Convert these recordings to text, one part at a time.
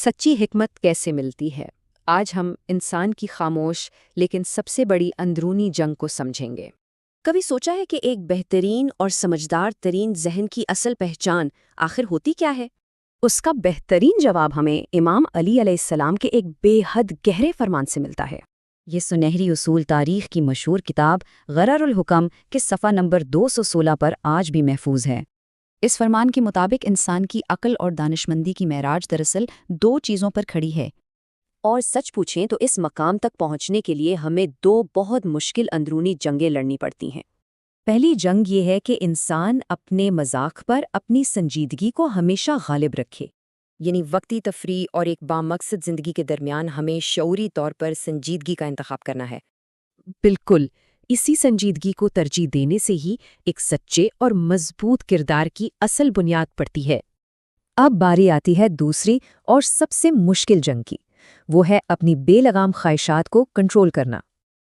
سچی حکمت کیسے ملتی ہے؟ آج ہم انسان کی خاموش لیکن سب سے بڑی اندرونی جنگ کو سمجھیں گے۔ کبھی سوچا ہے کہ ایک بہترین اور سمجھدار ترین ذہن کی اصل پہچان آخر ہوتی کیا ہے؟ اس کا بہترین جواب ہمیں امام علی علیہ السلام کے ایک بے حد گہرے فرمان سے ملتا ہے۔ یہ سنہری اصول تاریخ کی مشہور کتاب غرر الحکم کے صفحہ نمبر 216 پر آج بھی محفوظ ہے۔ اس فرمان کے مطابق انسان کی عقل اور دانشمندی کی معراج دراصل دو چیزوں پر کھڑی ہے، اور سچ پوچھیں تو اس مقام تک پہنچنے کے لیے ہمیں دو بہت مشکل اندرونی جنگیں لڑنی پڑتی ہیں۔ پہلی جنگ یہ ہے کہ انسان اپنے مذاق پر اپنی سنجیدگی کو ہمیشہ غالب رکھے، یعنی وقتی تفریح اور ایک بامقصد زندگی کے درمیان ہمیں شعوری طور پر سنجیدگی کا انتخاب کرنا ہے۔ بالکل، اسی سنجیدگی کو ترجیح دینے سے ہی ایک سچے اور مضبوط کردار کی اصل بنیاد پڑتی ہے۔ اب باری آتی ہے دوسری اور سب سے مشکل جنگ کی، وہ ہے اپنی بے لگام خواہشات کو کنٹرول کرنا۔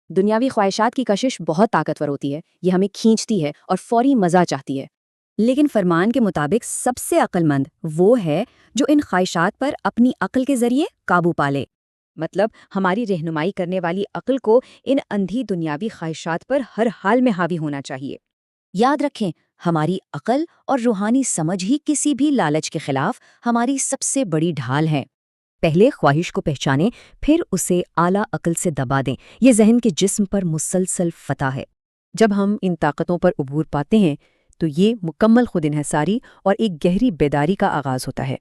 دنیاوی خواہشات کی کشش بہت طاقتور ہوتی ہے، یہ ہمیں کھینچتی ہے اور فوری مزہ چاہتی ہے، لیکن فرمان کے مطابق سب سے عقل مند وہ ہے جو ان خواہشات پر اپنی عقل کے ذریعے قابو پالے۔ مطلب ہماری رہنمائی کرنے والی عقل کو ان اندھی دنیاوی خواہشات پر ہر حال میں حاوی ہونا چاہیے۔ یاد رکھیں، ہماری عقل اور روحانی سمجھ ہی کسی بھی لالچ کے خلاف ہماری سب سے بڑی ڈھال ہے۔ پہلے خواہش کو پہچانیں، پھر اسے اعلیٰ عقل سے دبا دیں۔ یہ ذہن کے جسم پر مسلسل فتح ہے۔ جب ہم ان طاقتوں پر عبور پاتے ہیں تو یہ مکمل خود انحصاری اور ایک گہری بیداری کا آغاز ہوتا ہے،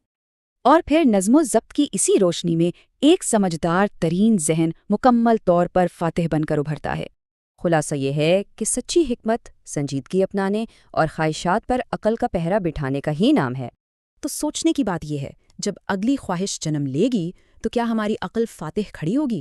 اور پھر نظم و ضبط کی اسی روشنی میں ایک سمجھدار ترین ذہن مکمل طور پر فاتح بن کر ابھرتا ہے۔ خلاصہ یہ ہے کہ سچی حکمت سنجیدگی اپنانے اور خواہشات پر عقل کا پہرا بٹھانے کا ہی نام ہے۔ تو سوچنے کی بات یہ ہے، جب اگلی خواہش جنم لے گی تو کیا ہماری عقل فاتح کھڑی ہوگی؟